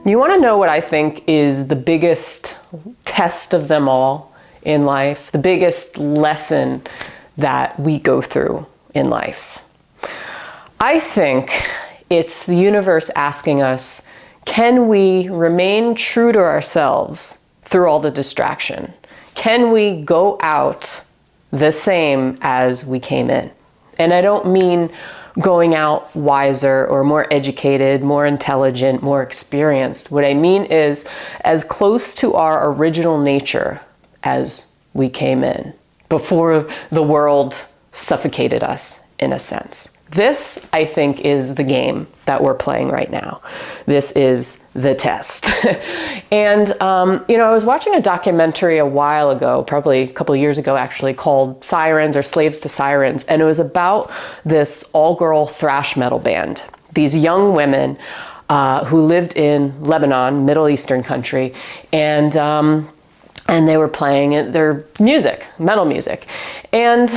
You want to know what I think is the biggest test of them all in life, the biggest lesson that we go through in life? I think it's the universe asking us, can we remain true to ourselves through all the distraction? Can we go out the same as we came in? And I don't mean going out wiser or more educated, more intelligent, more experienced. What I mean is as close to our original nature as we came in, before the world suffocated us, in a sense. This, I think, is the game that we're playing right now. This is the test. And, I was watching a documentary a while ago, probably a couple of years ago actually, called Sirens or Slaves to Sirens. And it was about this all-girl thrash metal band. These young women who lived in Lebanon, Middle Eastern country, and they were playing their music, metal music. And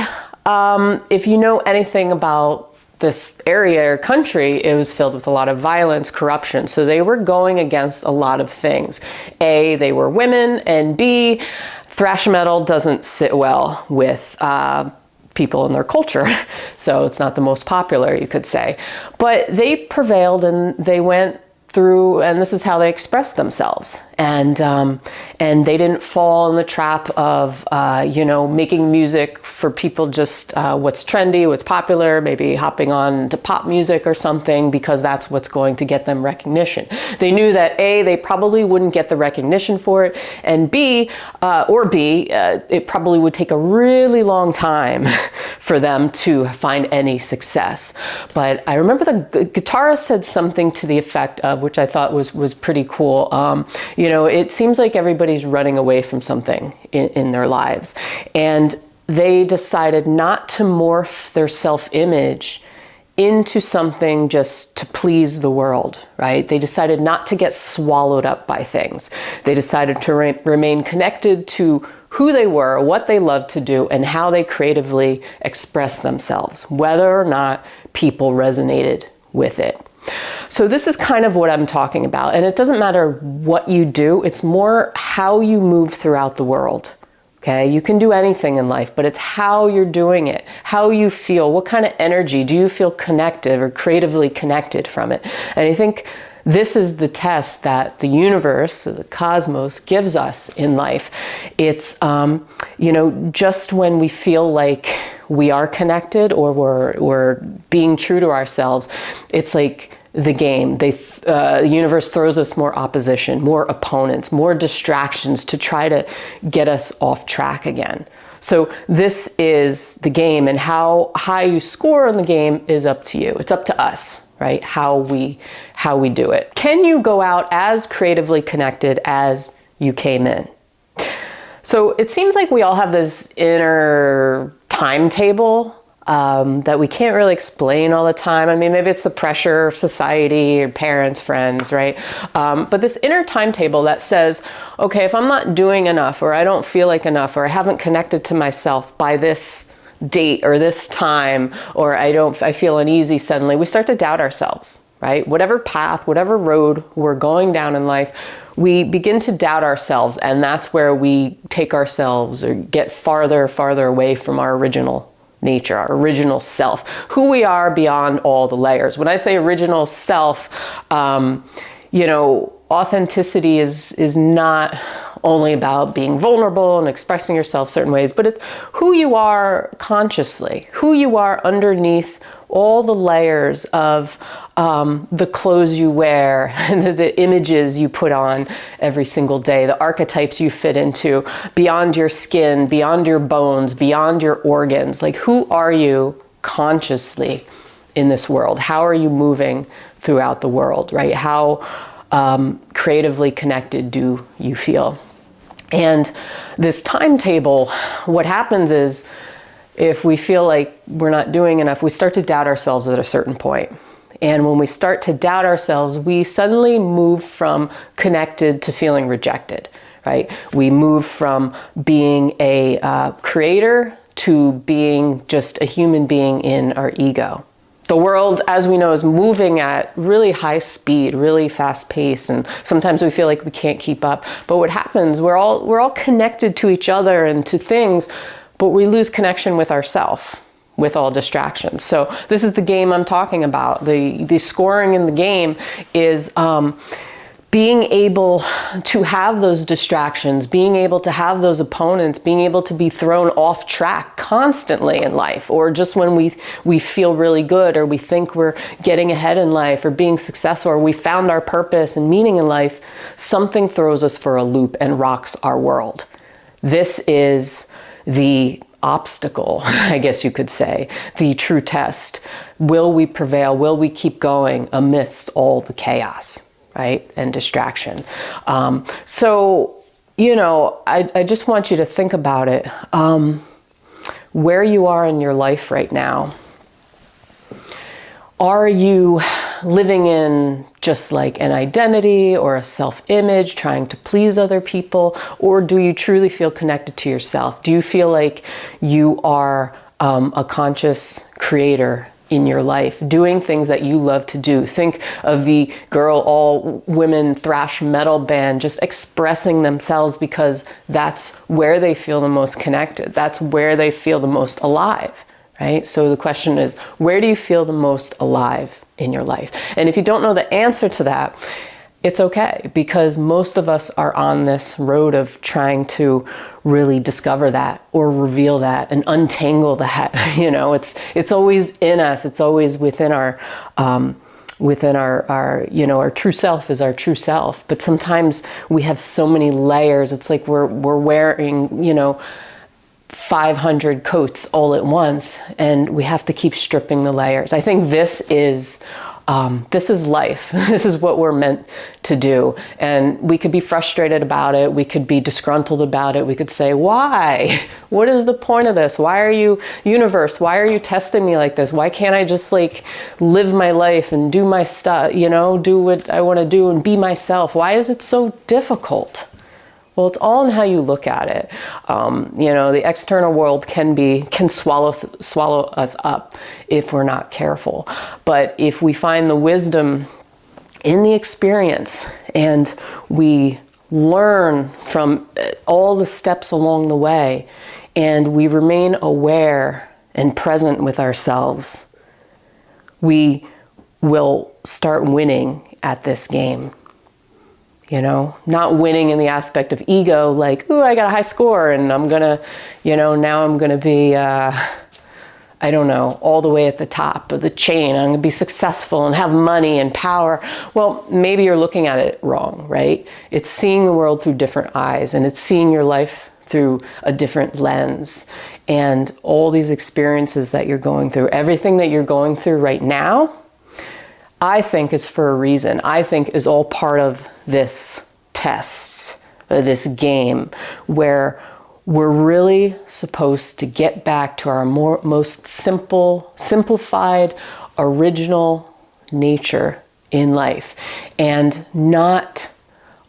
if you know anything about this area or country, it was filled with a lot of violence, corruption. So they were going against a lot of things. A, they were women, and B, thrash metal doesn't sit well with people in their culture. So it's not the most popular, you could say. But they prevailed and they went through, and this is how they expressed themselves. And they didn't fall in the trap of, making music for people just what's trendy, what's popular, maybe hopping on to pop music or something because that's what's going to get them recognition. They knew that A, they probably wouldn't get the recognition for it, and B, it probably would take a really long time for them to find any success. But I remember the guitarist said something to the effect of, which I thought was pretty cool. It seems like everybody's running away from something in their lives. And they decided not to morph their self-image into something just to please the world, right? They decided not to get swallowed up by things. They decided to remain connected to who they were, what they loved to do, and how they creatively expressed themselves, whether or not people resonated with it. So this is kind of what I'm talking about. And it doesn't matter what you do, it's more how you move throughout the world. Okay, you can do anything in life, but it's how you're doing it, how you feel, what kind of energy, do you feel connected or creatively connected from it? And I think this is the test that the universe, the cosmos, gives us in life. It's, just when we feel like we are connected or we're being true to ourselves, it's like the game. The universe throws us more opposition, more opponents, more distractions to try to get us off track again. So this is the game, and how high you score in the game is up to you. It's up to us, right? How we do it. Can you go out as creatively connected as you came in? So it seems like we all have this inner timetable that we can't really explain all the time. I mean, maybe it's the pressure of society or parents, friends, right? But this inner timetable that says, okay, if I'm not doing enough, or I don't feel like enough, or I haven't connected to myself by this date or this time, or I feel uneasy suddenly, we start to doubt ourselves, right? Whatever path, whatever road we're going down in life, we begin to doubt ourselves, and that's where we take ourselves or get farther away from our original nature, our original self, who we are beyond all the layers. When I say original self, authenticity is not only about being vulnerable and expressing yourself certain ways, but it's who you are consciously, who you are underneath all the layers of the clothes you wear and the images you put on every single day, the archetypes you fit into, beyond your skin, beyond your bones, beyond your organs. Like, who are you consciously in this world? How are you moving throughout the world, right? How creatively connected do you feel? And this timetable, what happens is, if we feel like we're not doing enough, we start to doubt ourselves at a certain point. And when we start to doubt ourselves, we suddenly move from connected to feeling rejected, right? We move from being a creator to being just a human being in our ego. The world, as we know, is moving at really high speed, really fast pace, and sometimes we feel like we can't keep up. But what happens, we're all connected to each other and to things, but we lose connection with ourselves with all distractions. So this is the game I'm talking about. The scoring in the game is being able to have those distractions, being able to have those opponents, being able to be thrown off track constantly in life, or just when we feel really good, or we think we're getting ahead in life, or being successful, or we found our purpose and meaning in life, something throws us for a loop and rocks our world. This is the obstacle, I guess you could say, the true test. Will we prevail? Will we keep going amidst all the chaos? Right? And distraction. So, you know, I just want you to think about it. Where you are in your life right now. Are you living in just like an identity or a self-image, trying to please other people? Or do you truly feel connected to yourself? Do you feel like you are a conscious creator in your life, doing things that you love to do? Think of the girl, all women thrash metal band, just expressing themselves because that's where they feel the most connected. That's where they feel the most alive, right? So the question is, where do you feel the most alive in your life? And if you don't know the answer to that, it's okay, because most of us are on this road of trying to really discover that or reveal that and untangle that. You know, it's always in us. It's always within our you know, our true self is our true self. But sometimes we have so many layers. It's like we're wearing, you know, 500 coats all at once, and we have to keep stripping the layers. I think this is life. This is what we're meant to do. And we could be frustrated about it. We could be disgruntled about it. We could say, why? What is the point of this? Why are you, universe, why are you testing me like this? Why can't I just like live my life and do my stuff, you know, do what I want to do and be myself? Why is it so difficult? Well, it's all in how you look at it. You know, the external world can swallow us up if we're not careful. But if we find the wisdom in the experience and we learn from all the steps along the way, and we remain aware and present with ourselves, we will start winning at this game. You know, not winning in the aspect of ego, like, ooh, I got a high score and I'm gonna, you know, now I'm gonna be, I don't know, all the way at the top of the chain. I'm gonna be successful and have money and power. Well, maybe you're looking at it wrong, right? It's seeing the world through different eyes, and it's seeing your life through a different lens. And all these experiences that you're going through, everything that you're going through right now, I think is for a reason. I think is all part of this test, this game, where we're really supposed to get back to our most simplified, original nature in life, and not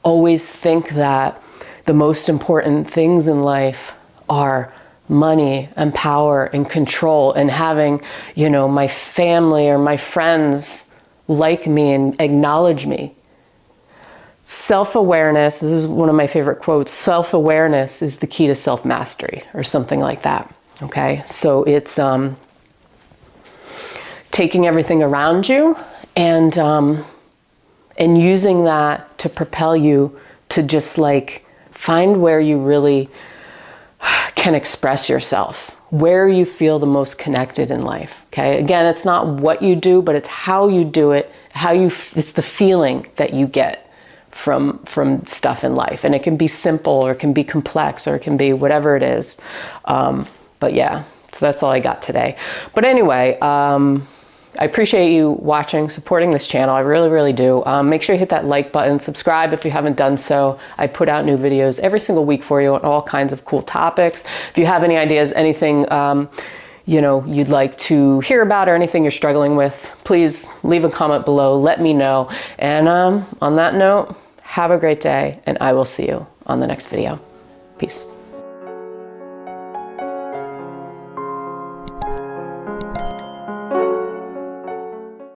always think that the most important things in life are money and power and control and having, you know, my family or my friends like me and acknowledge me. Self-awareness, this is one of my favorite quotes, self-awareness is the key to self-mastery, or something like that, okay? So it's taking everything around you and using that to propel you to just like find where you really can express yourself, where you feel the most connected in life, okay? Again, it's not what you do, but it's how you do it, it's the feeling that you get from stuff in life. And it can be simple, or it can be complex, or it can be whatever it is. But yeah, so that's all I got today. But anyway, I appreciate you watching, supporting this channel. I really, really do. Make sure you hit that like button, subscribe if you haven't done so. I put out new videos every single week for you on all kinds of cool topics. If you have any ideas, anything you know, you'd like to hear about, or anything you're struggling with, please leave a comment below. Let me know. And on that note, have a great day, and I will see you on the next video. Peace.